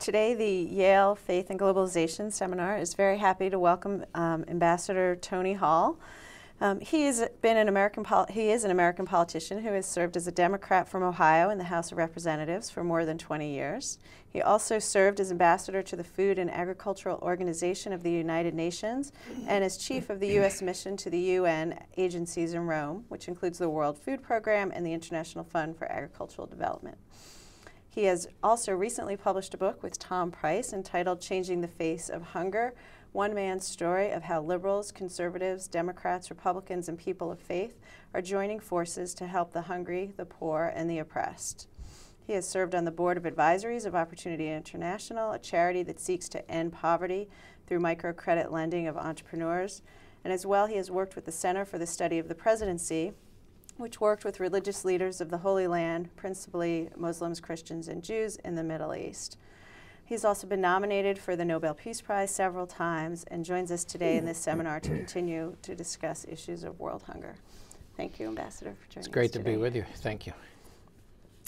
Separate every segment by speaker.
Speaker 1: Today, the Yale Faith and Globalization Seminar is very happy to welcome Ambassador Tony Hall. He is an American politician who has served as a Democrat from Ohio in the House of Representatives for more than 20 years. He also served as ambassador to the Food and Agricultural Organization of the United Nations and as chief of the U.S. mission to the UN agencies in Rome, which includes the World Food Program and the International Fund for Agricultural Development. He has also recently published a book with Tom Price entitled Changing the Face of Hunger, One Man's Story of How Liberals, Conservatives, Democrats, Republicans, and People of Faith are joining forces to help the hungry, the poor, and the oppressed. He has served on the board of advisories of Opportunity International, a charity that seeks to end poverty through microcredit lending of entrepreneurs. And as well, he has worked with the Center for the Study of the Presidency, which worked with religious leaders of the Holy Land, principally Muslims, Christians, and Jews in the Middle East. He's also been nominated for the Nobel Peace Prize several times and joins us today in this seminar to continue to discuss issues of world hunger. Thank you, Ambassador, for joining us.
Speaker 2: It's great to be with you. Thank you.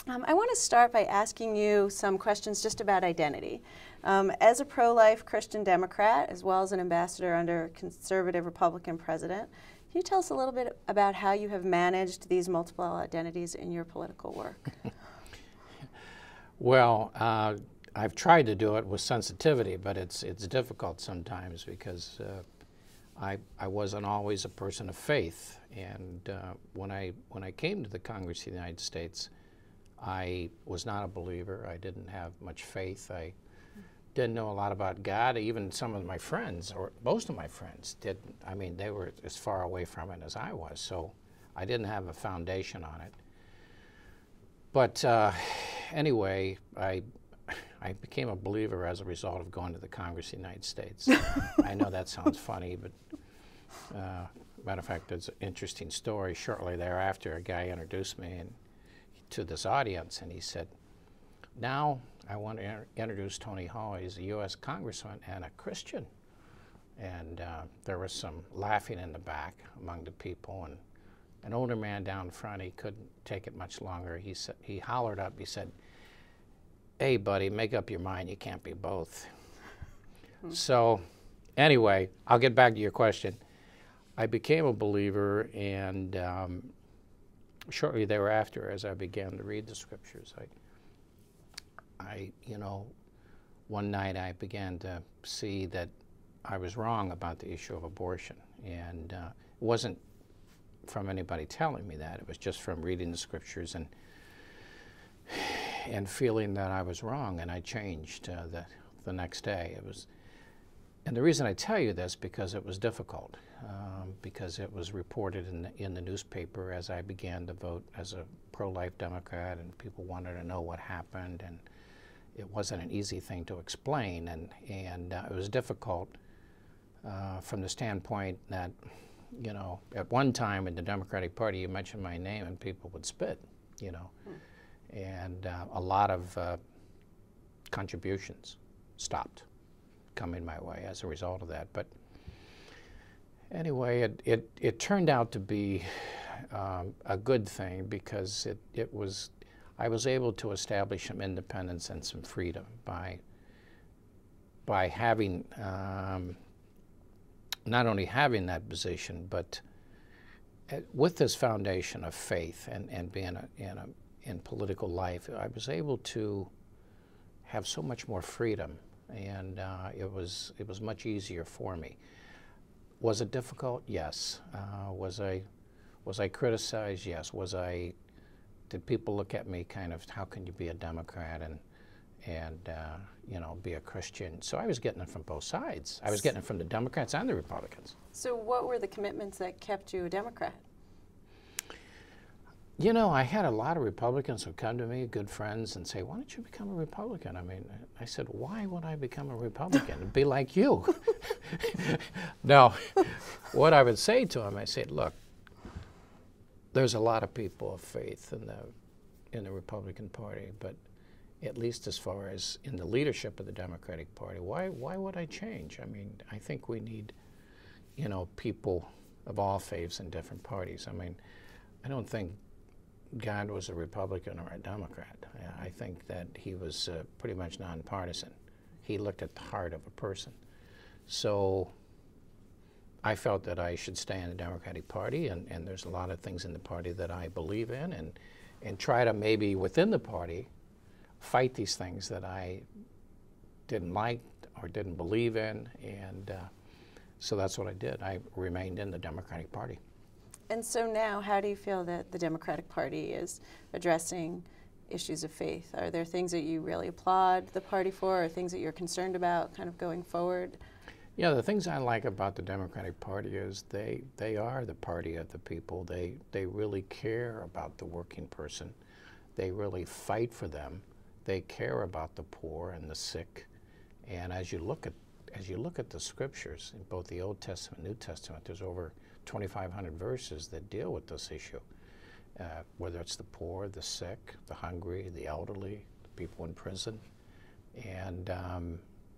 Speaker 1: I want to start by asking you some questions just about identity. As a pro-life Christian Democrat, as well as an ambassador under a conservative Republican president, can you tell us a little bit about how you have managed these multiple identities in your political work?
Speaker 2: Well, I've tried to do it with sensitivity, but it's difficult sometimes because I wasn't always a person of faith. And when I came to the Congress of the United States, I was not a believer. I didn't have much faith. I didn't know a lot about God. Even some of my friends, or most of my friends, didn't. I mean, they were as far away from it as I was, so I didn't have a foundation on it. But anyway, I became a believer as a result of going to the Congress of the United States. I know that sounds funny, but matter of fact, it's an interesting story. Shortly thereafter, a guy introduced me to this audience, and he said, "Now I want to introduce Tony Hall. He's a U.S. Congressman and a Christian." And there was some laughing in the back among the people, and an older man down front, he couldn't take it much longer. He hollered up, he said, "Hey, buddy, make up your mind. You can't be both." So anyway, I'll get back to your question. I became a believer, and shortly thereafter, as I began to read the scriptures, one night I began to see that I was wrong about the issue of abortion. And it wasn't from anybody telling me that. It was just from reading the scriptures and feeling that I was wrong, and I changed the next day. And the reason I tell you this, because it was difficult, because it was reported in the newspaper as I began to vote as a pro-life Democrat, and people wanted to know what happened, and it wasn't an easy thing to explain, and it was difficult from the standpoint that, you know, at one time in the Democratic Party, you mentioned my name and people would spit, you know, and a lot of contributions stopped coming my way as a result of that. But anyway, it turned out to be a good thing, because I was able to establish some independence and some freedom by having not only having that position, but with this foundation of faith and being in political life, I was able to have so much more freedom, and it was much easier for me. Was it difficult? Yes. Was I criticized? Yes. Did people look at me kind of, how can you be a Democrat and you know, be a Christian? So I was getting it from both sides. I was getting it from the Democrats and the Republicans.
Speaker 1: So what were the commitments that kept you a Democrat?
Speaker 2: You know, I had a lot of Republicans who come to me, good friends, and say, "Why don't you become a Republican?" I mean, I said, "Why would I become a Republican? It'd be like you." No, what I would say to them, I said, "Look, there's a lot of people of faith in the Republican Party, but at least as far as in the leadership of the Democratic Party, why would I change? I mean, I think we need, you know, people of all faiths in different parties. I mean, I don't think God was a Republican or a Democrat. I think that he was pretty much nonpartisan. He looked at the heart of a person. So I felt that I should stay in the Democratic Party, and there's a lot of things in the party that I believe in, and try to maybe within the party fight these things that I didn't like or didn't believe in, and so that's what I did. I remained in the Democratic Party.
Speaker 1: And so now, how do you feel that the Democratic Party is addressing issues of faith? Are there things that you really applaud the party for, or things that you're concerned about kind of going forward?
Speaker 2: Yeah, the things I like about the Democratic Party is they are the party of the people. They really care about the working person. They really fight for them. They care about the poor and the sick. And as you look at the scriptures in both the Old Testament and New Testament, there's over 2,500 verses that deal with this issue, whether it's the poor, the sick, the hungry, the elderly, the people in prison. And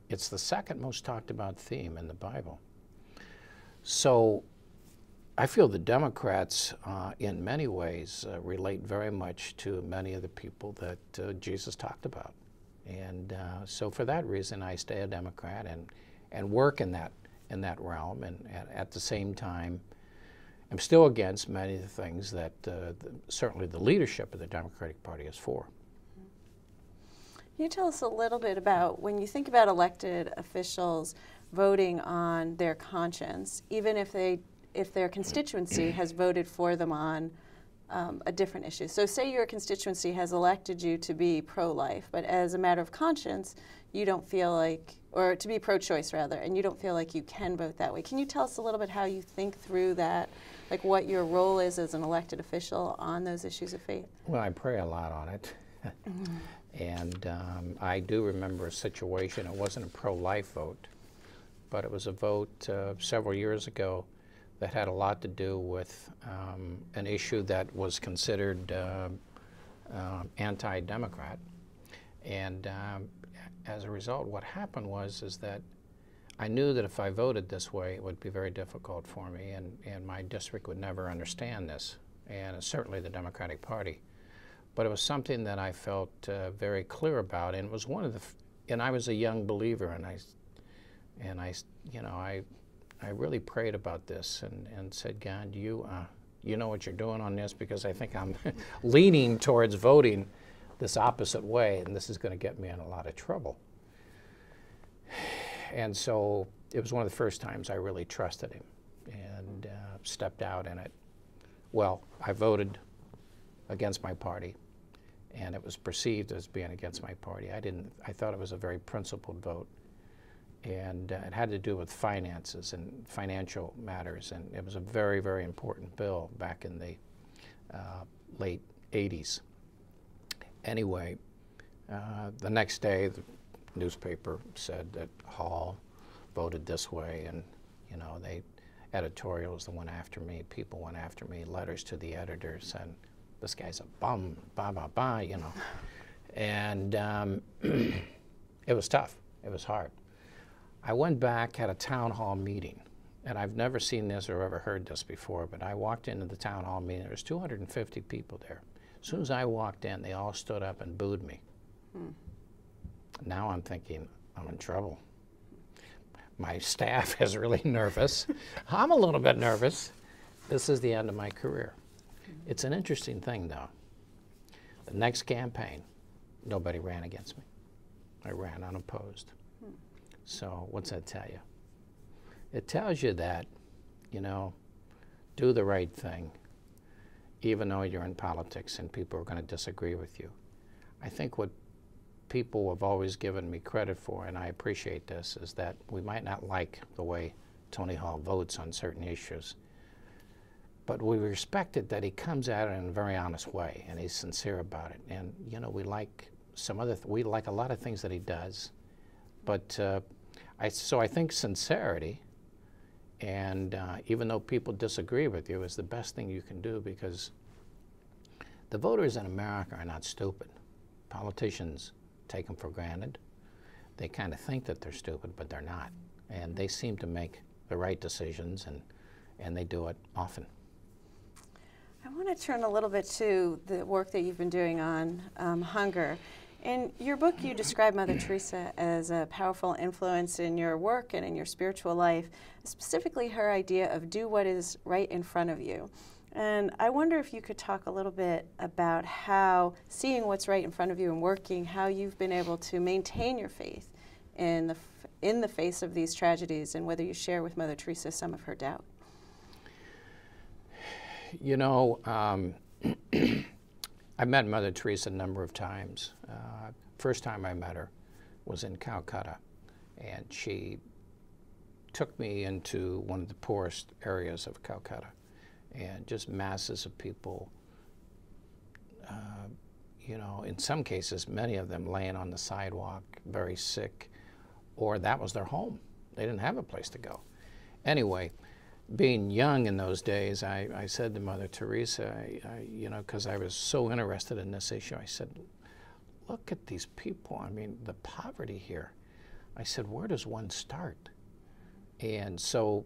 Speaker 2: it's the second most talked about theme in the Bible. So I feel the Democrats, in many ways, relate very much to many of the people that Jesus talked about. And so for that reason, I stay a Democrat and work in that realm. And at the same time, I'm still against many of the things that certainly the leadership of the Democratic Party is for.
Speaker 1: Can you tell us a little bit about, when you think about elected officials voting on their conscience, even if their constituency has voted for them on a different issue? So say your constituency has elected you to be pro-life, but as a matter of conscience, you don't feel like, or to be pro-choice rather, and you don't feel like you can vote that way. Can you tell us a little bit how you think through that, like what your role is as an elected official on those issues of faith?
Speaker 2: Well, I pray a lot on it. And I do remember a situation, it wasn't a pro-life vote, but it was a vote several years ago that had a lot to do with an issue that was considered anti-democrat. And as a result, what happened is that I knew that if I voted this way, it would be very difficult for me, and my district would never understand this, and certainly the Democratic Party. But it was something that I felt very clear about, and it was one of the, and I was a young believer, and I really prayed about this and said, God, you know what you're doing on this, because I think I'm leaning towards voting this opposite way, and this is going to get me in a lot of trouble. And so it was one of the first times I really trusted him and stepped out in it. Well, I voted against my party, and it was perceived as being against my party. I thought it was a very principled vote, and it had to do with finances and financial matters, and it was a very, very important bill back in the late 80s. Anyway, the next day, the newspaper said that Hall voted this way, and editorials that went after me, people went after me, letters to the editors, and this guy's a bum, and it was tough. It was hard. I went back, had a town hall meeting, and I've never seen this or ever heard this before, but I walked into the town hall meeting. There was 250 people there. As soon as I walked in, they all stood up and booed me. Now I'm thinking, I'm in trouble. My staff is really nervous. I'm a little bit nervous. This is the end of my career. It's an interesting thing, though. The next campaign, nobody ran against me. I ran unopposed. So what's that tell you? It tells you that, do the right thing, even though you're in politics and people are going to disagree with you. I think what people have always given me credit for, and I appreciate this, is that we might not like the way Tony Hall votes on certain issues, but we respect it that he comes at it in a very honest way and he's sincere about it. And we like we like a lot of things that he does, but so I think sincerity, and even though people disagree with you, is the best thing you can do, because the voters in America are not stupid. Politicians take them for granted. They kind of think that they're stupid, but they're not. And they seem to make the right decisions, and they do it often. I
Speaker 1: want to turn a little bit to the work that you've been doing on hunger. In your book, you describe Mother Teresa as a powerful influence in your work and in your spiritual life, specifically her idea of do what is right in front of you. And I wonder if you could talk a little bit about how seeing what's right in front of you and working, how you've been able to maintain your faith in the face of these tragedies, and whether you share with Mother Teresa some of her doubt.
Speaker 2: You know, I met Mother Teresa a number of times. First time I met her was in Calcutta, and she took me into one of the poorest areas of Calcutta, and just masses of people, you know, in some cases, many of them laying on the sidewalk, very sick, or that was their home. They didn't have a place to go. Anyway, being young in those days, I said to Mother Teresa, you know, because I was so interested in this issue, I said, look at these people. I mean, the poverty here. I said, where does one start? And so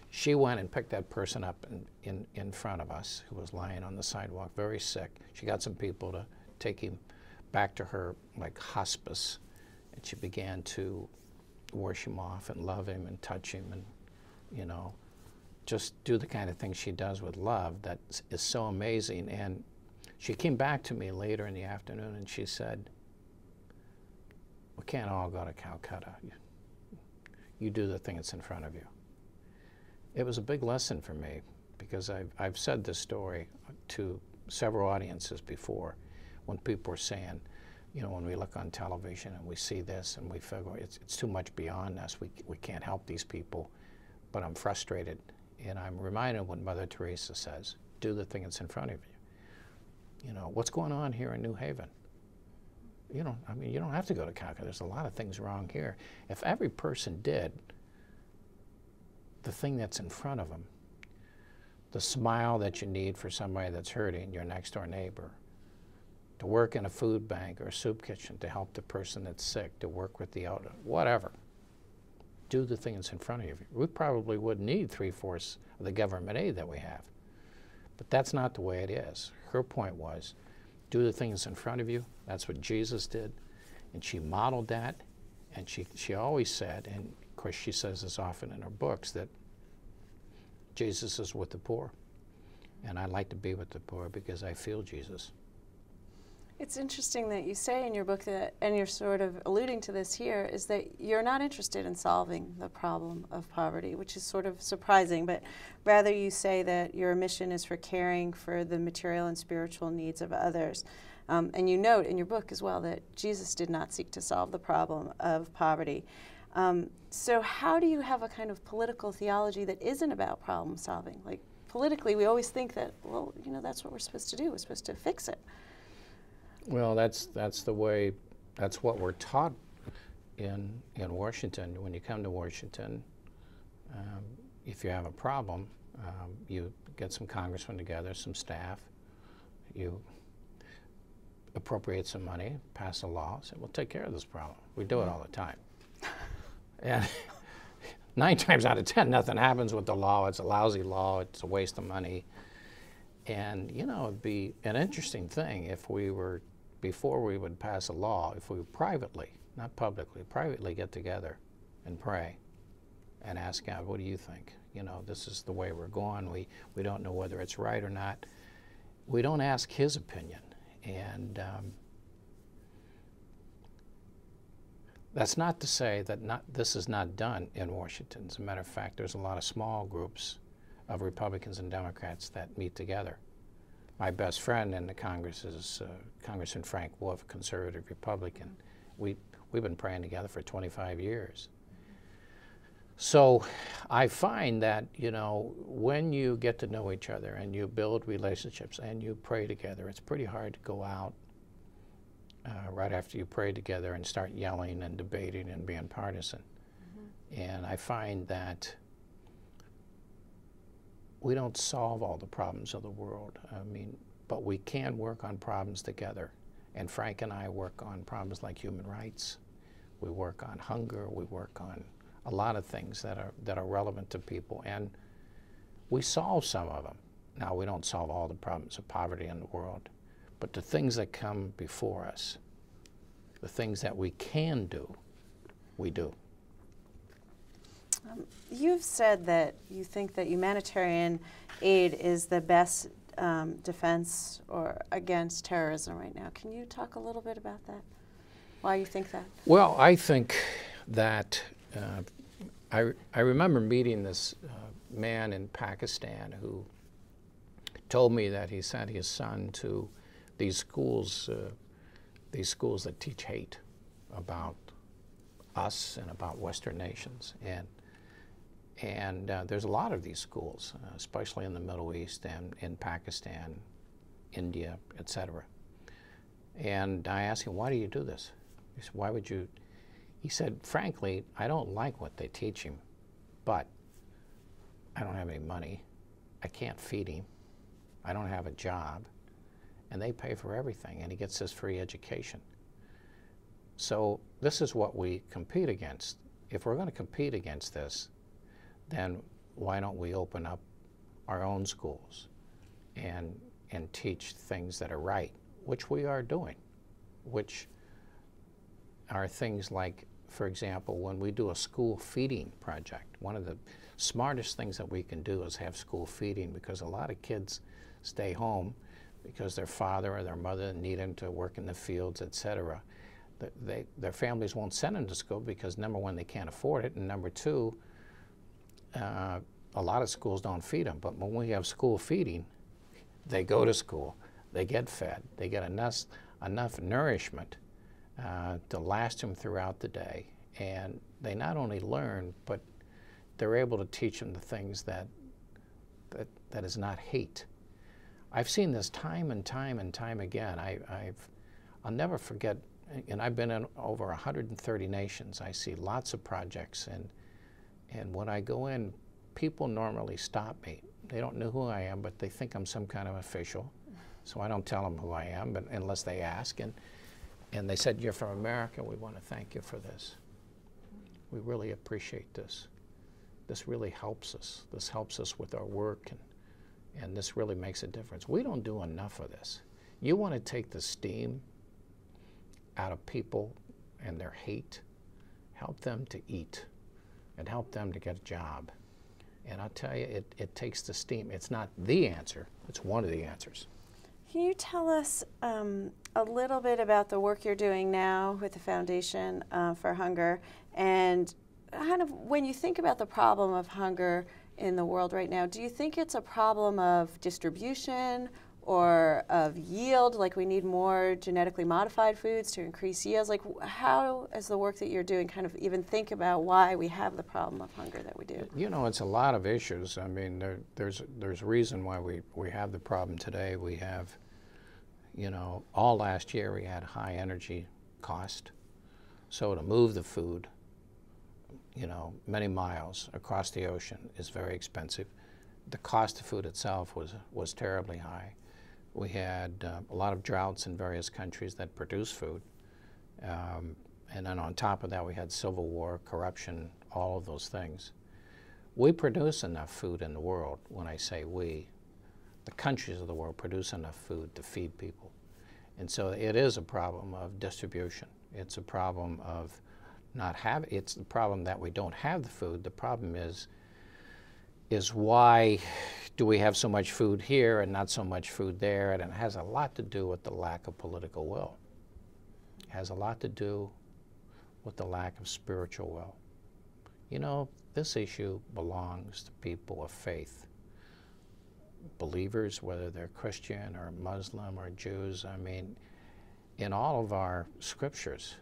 Speaker 2: she went and picked that person up in front of us who was lying on the sidewalk, very sick. She got some people to take him back to her, like hospice, and she began to wash him off and love him and touch him and, you know, just do the kind of thing she does with love that is so amazing. And she came back to me later in the afternoon and she said, we can't all go to Calcutta. You do the thing that's in front of you. It was a big lesson for me because I've said this story to several audiences before when people were saying, you know, when we look on television and we see this and we figure it's too much beyond us, we can't help these people, but I'm frustrated. And I'm reminded of what Mother Teresa says, do the thing that's in front of you. You know, what's going on here in New Haven? You know, I mean, you don't have to go to Calcutta. There's a lot of things wrong here. If every person did the thing that's in front of them, the smile that you need for somebody that's hurting, your next door neighbor, to work in a food bank or a soup kitchen to help the person that's sick, to work with the elder, whatever. Do the thing that's in front of you. We probably wouldn't need 3/4 of the government aid that we have. But that's not the way it is. Her point was, do the thing that's in front of you. That's what Jesus did. And she modeled that. And she always said, and of course she says this often in her books, that Jesus is with the poor. And I like to be with the poor because I feel Jesus.
Speaker 1: It's interesting that you say in your book that, and you're sort of alluding to this here, is that you're not interested in solving the problem of poverty, which is sort of surprising, but rather you say that your mission is for caring for the material and spiritual needs of others. And you note in your book as well that Jesus did not seek to solve the problem of poverty. So how do you have a kind of political theology that isn't about problem solving? Like politically, we always think that, well, you know, that's what we're supposed to do. We're supposed to fix it.
Speaker 2: Well, that's the way, that's what we're taught in Washington. When you come to Washington, if you have a problem, you get some congressmen together, some staff, you appropriate some money, pass a law, say, we'll take care of this problem. We do it all the time. And 9 times out of 10, nothing happens with the law. It's a lousy law. It's a waste of money. And, you know, it'd be an interesting thing if we were, before we would pass a law, if we would privately, not publicly, privately get together and pray and ask God, what do you think? You know, this is the way we're going. We don't know whether it's right or not. We don't ask his opinion. And that's not to say that this is not done in Washington. As a matter of fact, there's a lot of small groups of Republicans and Democrats that meet together. My best friend in the Congress is Congressman Frank Wolf, conservative Republican. We've been praying together for 25 years. So I find that, you know, when you get to know each other and you build relationships and you pray together, it's pretty hard to go out right after you pray together and start yelling and debating and being partisan. Mm-hmm. And I find that we don't solve all the problems of the world. I mean, but we can work on problems together. And Frank and I work on problems like human rights. We work on hunger. We work on a lot of things that are relevant to people. And we solve some of them. Now, we don't solve all the problems of poverty in the world, But the things that come before us, the things that we can do, we do.
Speaker 1: You've said that you think that humanitarian aid is the best defense or against terrorism right now. Can you talk a little bit about that? Why you think that?
Speaker 2: Well, I think that I remember meeting this man in Pakistan who told me that he sent his son to these schools that teach hate about us and about Western nations. And there's a lot of these schools, especially in the Middle East and in Pakistan, India, etc. And I asked him, why do you do this? He said, why would you? He said, frankly, I don't like what they teach him, but I don't have any money. I can't feed him. I don't have a job. And they pay for everything, and he gets this free education. So this is what we compete against. If we're going to compete against this, then why don't we open up our own schools and teach things that are right, which we are doing, which are things like, for example, when we do a school feeding project, one of the smartest things that we can do is have school feeding, because a lot of kids stay home because their father or their mother need them to work in the fields, etc. Their families won't send them to school because, number one, they can't afford it, and number two, a lot of schools don't feed them. But when we have school feeding, they go to school, they get fed, they get enough nourishment to last them throughout the day, and they not only learn, but they're able to teach them the things that is not hate. I've seen this time and time and time again. I'll never forget, and I've been in over 130 nations. I see lots of projects, and when I go in, people normally stop me. They don't know who I am, but they think I'm some kind of official. So I don't tell them who I am, but unless they ask. And they said, you're from America, we want to thank you for this. We really appreciate this. This really helps us. This helps us with our work, and this really makes a difference. We don't do enough of this. You want to take the steam out of people and their hate, help them to eat, and help them to get a job. And I'll tell you, it takes the steam. It's not the answer, it's one of the answers.
Speaker 1: Can you tell us a little bit about the work you're doing now with the Foundation for Hunger, and kind of when you think about the problem of hunger in the world right now, do you think it's a problem of distribution or of yield, like we need more genetically modified foods to increase yields? Like, how is the work that you're doing kind of even think about why we have the problem of hunger that we do?
Speaker 2: You know, it's a lot of issues. I mean, there's a reason why we have the problem today. We have, you know, all last year we had high energy cost. So to move the food, you know, many miles across the ocean is very expensive. The cost of food itself was terribly high. We had a lot of droughts in various countries that produce food. And then on top of that, we had civil war, corruption, all of those things. We produce enough food in the world. When I say we, the countries of the world produce enough food to feed people. And so it is a problem of distribution. It's a problem of not have, it's the problem that we don't have the food. The problem is why do we have so much food here and not so much food there? And it has a lot to do with the lack of political will. It has a lot to do with the lack of spiritual will. You know, this issue belongs to people of faith. Believers, whether they're Christian or Muslim or Jews. I mean, in all of our scriptures,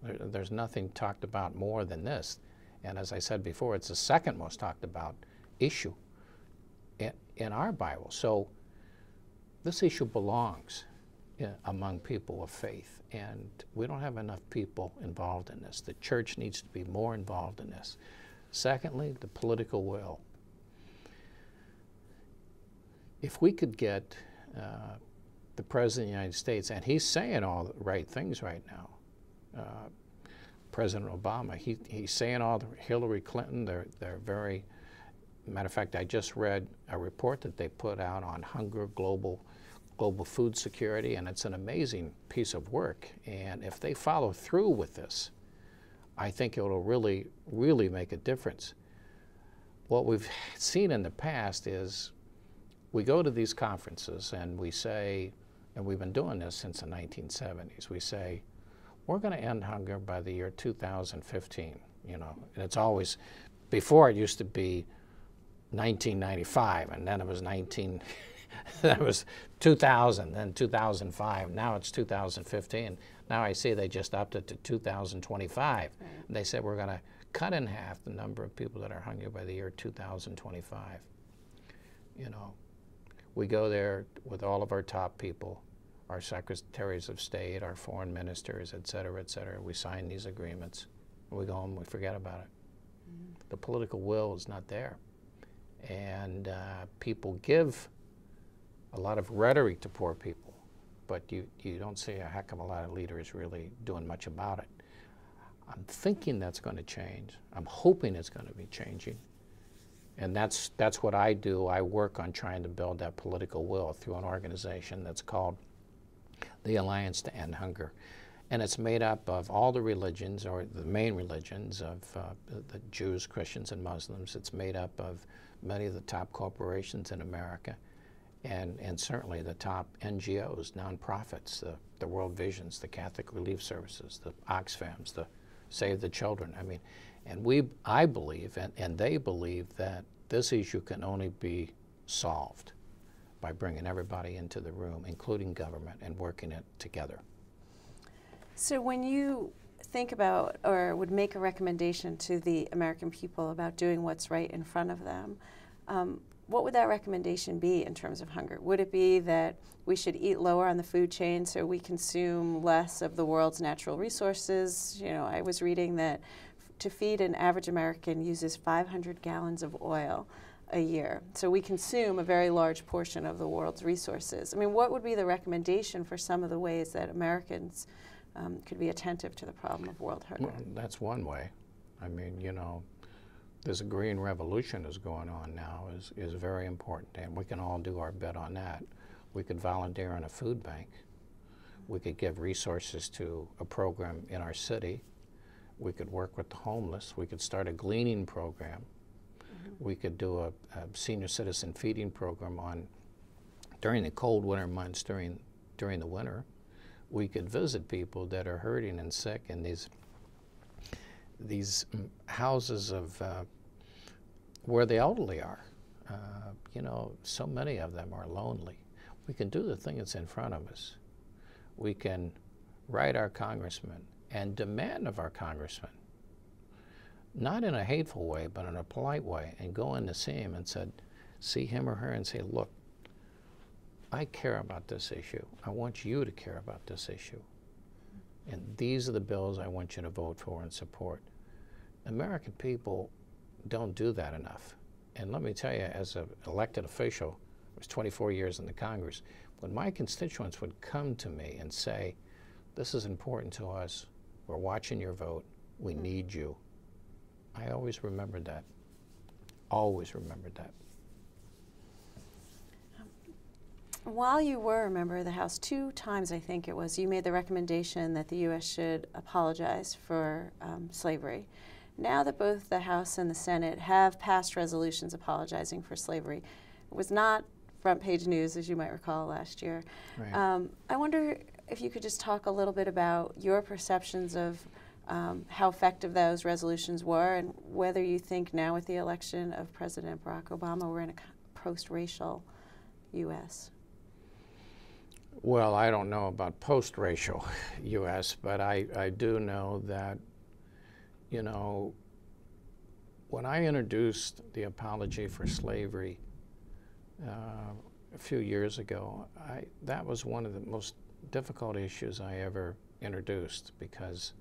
Speaker 2: there's nothing talked about more than this. And as I said before, it's the second most talked about issue in our Bible. So this issue belongs among people of faith, and we don't have enough people involved in this. The church needs to be more involved in this. Secondly, the political will. If we could get the President of the United States, and he's saying all the right things right now, President Obama, he's saying all the Hillary Clinton, they're very, matter of fact, I just read a report that they put out on hunger, global global food security, and it's an amazing piece of work. And if they follow through with this, I think it will really, really make a difference. What we've seen in the past is we go to these conferences and we say, and we've been doing this since the 1970s, we say, we're going to end hunger by the year 2015, you know. And it's always, before it used to be 1995, and then it was then it was 2000, then 2005, now it's 2015. Now I see they just upped it to 2025. Right. And they said we're going to cut in half the number of people that are hungry by the year 2025. You know, we go there with all of our top people, our secretaries of state, our foreign ministers, et cetera, et cetera. We sign these agreements, and we go home and we forget about it. Mm-hmm. The political will is not there. And people give a lot of rhetoric to poor people, but you don't see a heck of a lot of leaders really doing much about it. I'm thinking that's going to change. I'm hoping it's going to be changing. And that's what I do. I work on trying to build that political will through an organization that's called the Alliance to End Hunger. And it's made up of all the religions, or the main religions of the Jews, Christians, and Muslims. It's made up of many of the top corporations in America, and certainly the top NGOs, nonprofits, the World Visions, the Catholic Relief Services, the Oxfams, the Save the Children. I mean, and I believe, and they believe, that this issue can only be solved by bringing everybody into the room, including government, and working it together.
Speaker 1: So when you think about, or would make a recommendation to the American people about doing what's right in front of them, what would that recommendation be in terms of hunger? Would it be that we should eat lower on the food chain so we consume less of the world's natural resources? You know, I was reading that to feed an average American uses 500 gallons of oil a year. So we consume a very large portion of the world's resources. I mean, what would be the recommendation for some of the ways that Americans could be attentive to the problem of world hunger?
Speaker 2: Well, that's one way. I mean, you know, there's a green revolution is going on now is very important, and we can all do our bit on that. We could volunteer in a food bank. We could give resources to a program in our city. We could work with the homeless. We could start a gleaning program. Mm-hmm. We could do a senior citizen feeding program during the cold winter months, during the winter. We could visit people that are hurting and sick in these houses of where the elderly are. You know, so many of them are lonely. We can do the thing that's in front of us. We can write our congressman and demand of our congressman, not in a hateful way, but in a polite way, and go in to see him and see him or her and say, look, I care about this issue. I want you to care about this issue. And these are the bills I want you to vote for and support. American people don't do that enough. And let me tell you, as an elected official, I was 24 years in the Congress, when my constituents would come to me and say, this is important to us, we're watching your vote, we need you, I always remembered that. Always remembered that.
Speaker 1: While you were a member of the House, 2 times I think it was, you made the recommendation that the U.S. should apologize for slavery. Now that both the House and the Senate have passed resolutions apologizing for slavery, it was not front page news, as you might recall, last year. Right. I wonder if you could just talk a little bit about your perceptions of how effective those resolutions were, and whether you think now with the election of President Barack Obama we're in a post-racial U.S.
Speaker 2: Well, I don't know about post-racial U.S., but I do know that, you know, when I introduced the apology for slavery a few years ago, that was one of the most difficult issues I ever introduced, because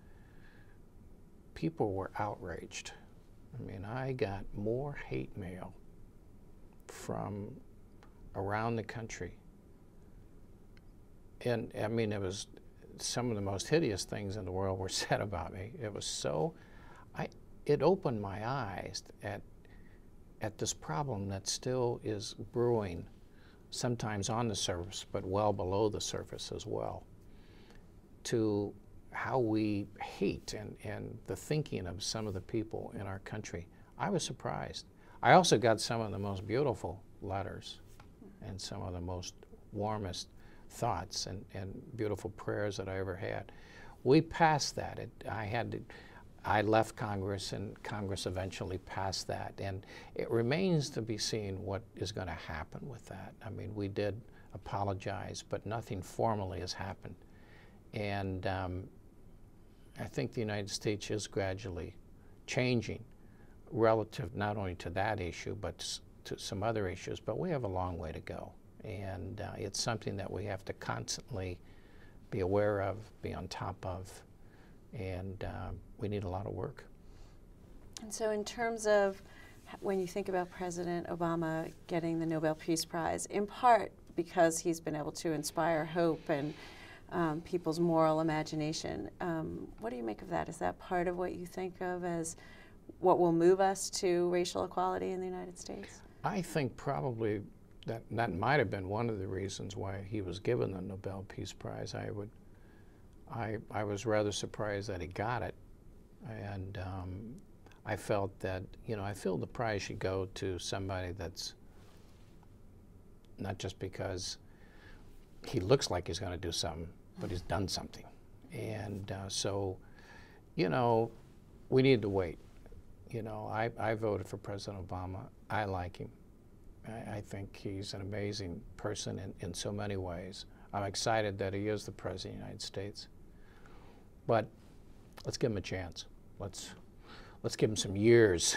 Speaker 2: people were outraged. I mean, I got more hate mail from around the country. And I mean, it was some of the most hideous things in the world were said about me. It was so, it opened my eyes at this problem that still is brewing sometimes on the surface, but well below the surface as well, to how we hate and the thinking of some of the people in our country. I was surprised. I also got some of the most beautiful letters and some of the most warmest thoughts and beautiful prayers that I ever had. We passed that. I left Congress, and Congress eventually passed that, and it remains to be seen what is going to happen with that. I mean, we did apologize, but nothing formally has happened. And I think the United States is gradually changing relative not only to that issue, but to some other issues, but we have a long way to go. And it's something that we have to constantly be aware of, be on top of, and we need a lot of work.
Speaker 1: And so in terms of when you think about President Obama getting the Nobel Peace Prize, in part because he's been able to inspire hope and people's moral imagination, what do you make of that? Is that part of what you think of as what will move us to racial equality in the United States?
Speaker 2: I think probably that might have been one of the reasons why he was given the Nobel Peace Prize. I was rather surprised that he got it, and I felt that, I feel the prize should go to somebody that's not just because he looks like he's going to do something, but he's done something. And so, we need to wait. I voted for President Obama. I like him. I think he's an amazing person in so many ways. I'm excited that he is the President of the United States. But let's give him a chance. Let's give him some years,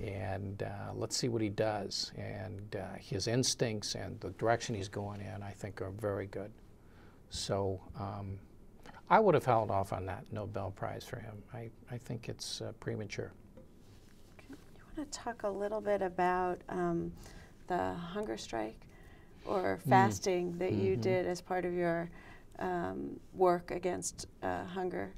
Speaker 2: and let's see what he does. And his instincts and the direction he's going in, I think, are very good. So I would have held off on that Nobel Prize for him. I think it's premature.
Speaker 1: Okay. You want to talk a little bit about the hunger strike or fasting that you did as part of your work against hunger?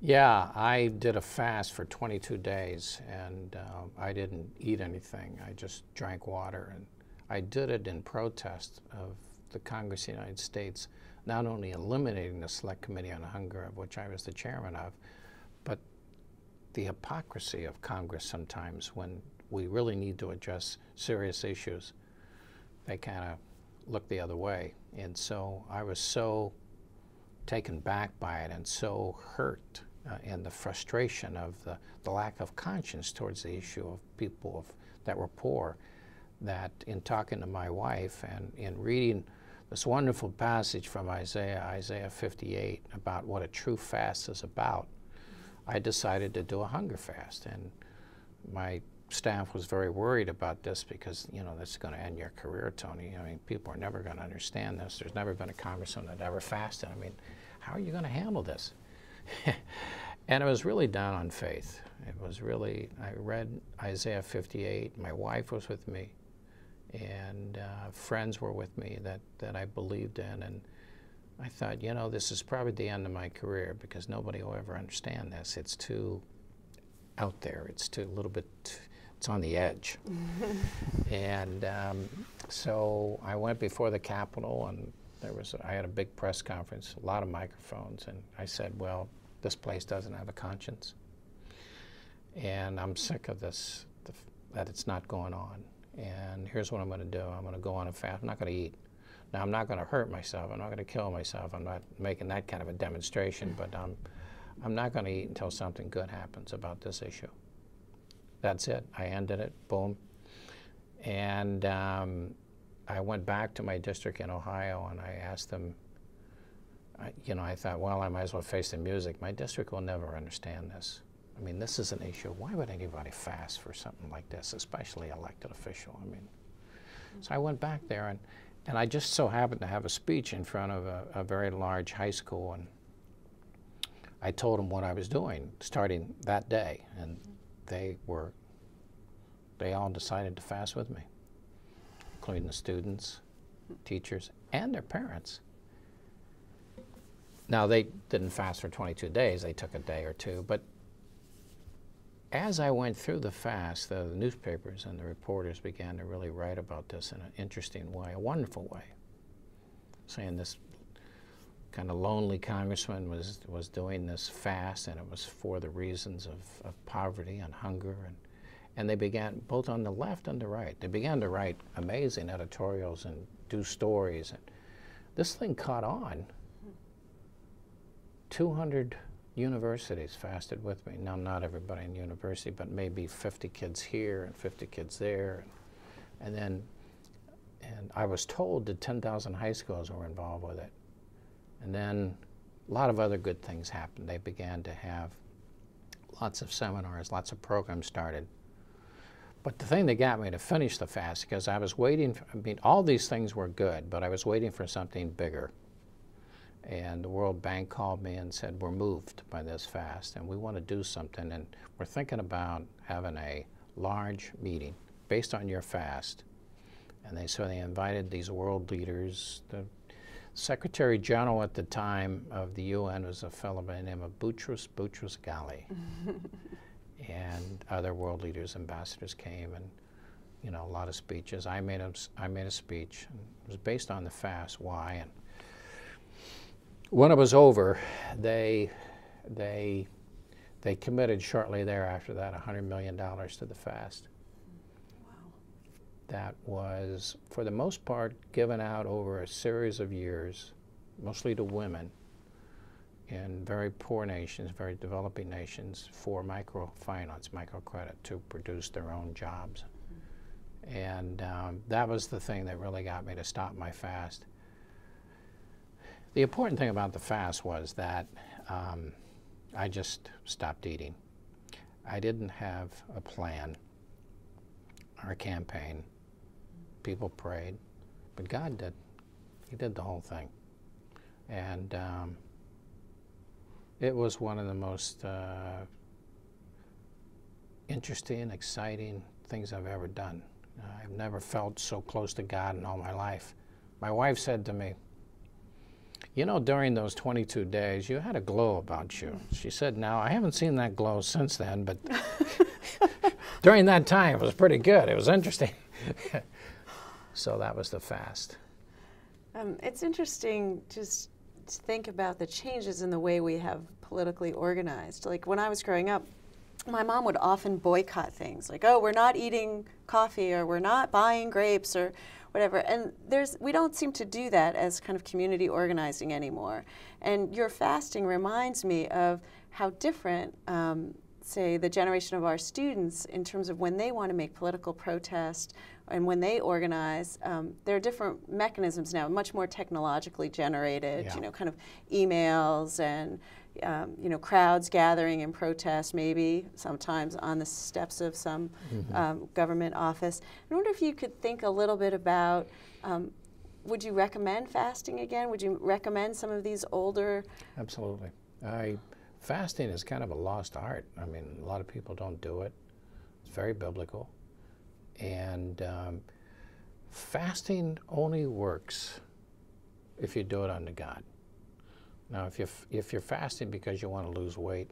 Speaker 2: Yeah, I did a fast for 22 days, and I didn't eat anything. I just drank water, and I did it in protest of the Congress of the United States not only eliminating the Select Committee on Hunger, of which I was the chairman of, but the hypocrisy of Congress sometimes when we really need to address serious issues. They kind of look the other way. And so I was so taken back by it and so hurt and the frustration of the lack of conscience towards the issue of people that were poor, that in talking to my wife and in reading this wonderful passage from Isaiah 58, about what a true fast is about, I decided to do a hunger fast. And my staff was very worried about this because, this is going to end your career, Tony. I mean, people are never going to understand this. There's never been a congressman that ever fasted. I mean, how are you going to handle this? And it was really done on faith. It was really, I read Isaiah 58. My wife was with me, and friends were with me that I believed in. And I thought, this is probably the end of my career because nobody will ever understand this. It's too out there. It's too a little bit, it's on the edge. And so I went before the Capitol, and I had a big press conference, a lot of microphones, and I said, well, this place doesn't have a conscience. And I'm sick of this, that it's not going on. And here's what I'm going to do. I'm going to go on a fast. I'm not going to eat. Now, I'm not going to hurt myself. I'm not going to kill myself. I'm not making that kind of a demonstration, but I'm not going to eat until something good happens about this issue. That's it. I ended it. Boom. And I went back to my district in Ohio, and I asked them, I thought, well, I might as well face the music. My district will never understand this. I mean, this is an issue. Why would anybody fast for something like this, especially elected official? I mean, so I went back there, and I just so happened to have a speech in front of a very large high school, and I told them what I was doing starting that day, and they all decided to fast with me, including the students, teachers, and their parents. Now, they didn't fast for 22 days. They took a day or two, but as I went through the fast, the newspapers and the reporters began to really write about this in an interesting way, a wonderful way, saying this kind of lonely congressman was doing this fast, and it was for the reasons of poverty and hunger, and they began, both on the left and the right, they began to write amazing editorials and do stories, and this thing caught on. 200 universities fasted with me. Now, not everybody in university, but maybe 50 kids here and 50 kids there, and I was told that 10,000 high schools were involved with it. And then a lot of other good things happened. They began to have lots of seminars, lots of programs started. But the thing that got me to finish the fast, because I was waiting, I mean, all these things were good, but I was waiting for something bigger. And the World Bank called me and said, we're moved by this fast, and we want to do something, and we're thinking about having a large meeting based on your fast. And so they invited these world leaders. The Secretary General at the time of the UN was a fellow by the name of Boutros Ghali. And other world leaders, ambassadors came, and you know, a lot of speeches. I made a speech, and it was based on the fast. Why? And when it was over, they committed shortly thereafter that $100 million to the fast.
Speaker 1: Wow.
Speaker 2: That was, for the most part, given out over a series of years, mostly to women in very poor nations, very developing nations, for microfinance, microcredit, to produce their own jobs. And that was the thing that really got me to stop my fast. The important thing about the fast was that I just stopped eating. I didn't have a plan or a campaign. People prayed, but God did. He did the whole thing. And it was one of the most interesting, exciting things I've ever done. I've never felt so close to God in all my life. My wife said to me, you know, during those 22 days, you had a glow about you. She said, now, I haven't seen that glow since then, but during that time, it was pretty good. It was interesting. So that was the fast.
Speaker 1: It's interesting just to think about the changes in the way we have politically organized. Like when I was growing up, my mom would often boycott things, like, oh, we're not eating coffee, or we're not buying grapes, or whatever. And we don't seem to do that as kind of community organizing anymore. And your fasting reminds me of how different, say, the generation of our students, in terms of when they want to make political protest and when they organize, there are different mechanisms now, much more technologically generated,
Speaker 2: Yeah.
Speaker 1: you know, kind of emails and you know, crowds gathering in protest, maybe sometimes on the steps of some government office. I wonder if you could think a little bit about, would you recommend fasting again? Would you recommend some of these older?
Speaker 2: Absolutely. Fasting is kind of a lost art. I mean, a lot of people don't do it. It's very biblical. And fasting only works if you do it unto God. Now, if you're fasting because you want to lose weight,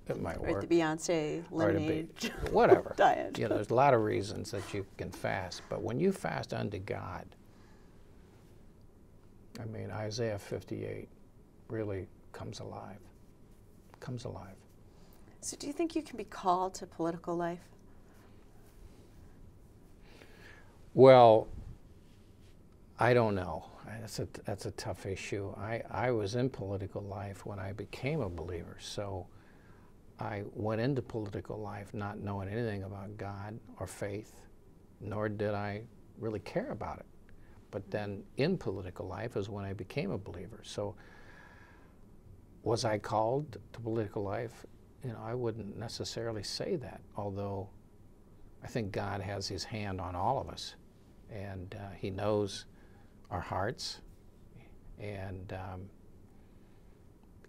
Speaker 2: it might work.
Speaker 1: Or the Beyonce lemonade
Speaker 2: whatever
Speaker 1: diet.
Speaker 2: You know, there's a lot of reasons that you can fast, but when you fast unto God, I mean, Isaiah 58 really comes alive. Comes alive.
Speaker 1: So, do you think you can be called to political life?
Speaker 2: Well, I don't know. That's a tough issue. I was in political life when I became a believer, so I went into political life not knowing anything about God or faith, nor did I really care about it. But then in political life is when I became a believer. So was I called to political life? You know, I wouldn't necessarily say that, although I think God has his hand on all of us, and he knows our hearts, and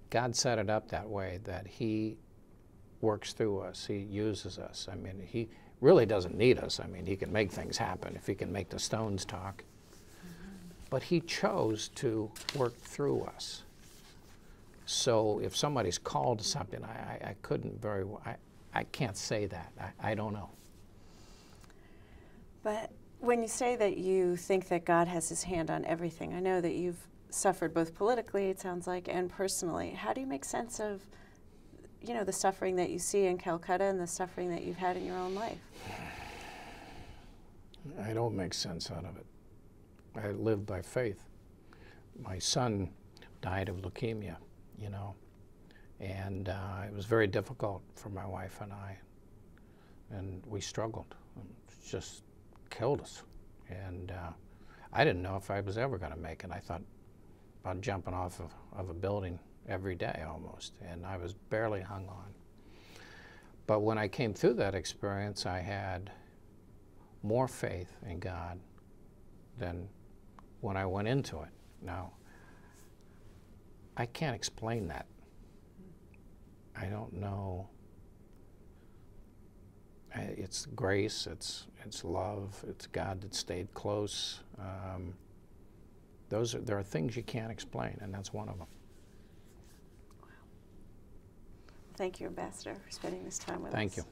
Speaker 2: God set it up that way, that he works through us, he uses us. I mean, he really doesn't need us. I mean, he can make things happen if he can make the stones talk. But he chose to work through us. So if somebody's called to something, I couldn't very well, I can't say that. I don't know.
Speaker 1: But when you say that you think that God has his hand on everything, I know that you've suffered both politically, it sounds like, and personally. How do you make sense of, you know, the suffering that you see in Calcutta and the suffering that you've had in your own life?
Speaker 2: I don't make sense out of it. I live by faith. My son died of leukemia, you know, and it was very difficult for my wife and I, and we struggled. It just killed us, and I didn't know if I was ever going to make it. I thought about jumping off of a building every day almost, and I was barely hung on. But when I came through that experience, I had more faith in God than when I went into it. Now, I can't explain that. I don't know. It's grace, it's love, it's God that stayed close. There are things you can't explain, and that's one of them.
Speaker 1: Wow. Thank you, Ambassador, for spending this time with us.
Speaker 2: Thank you.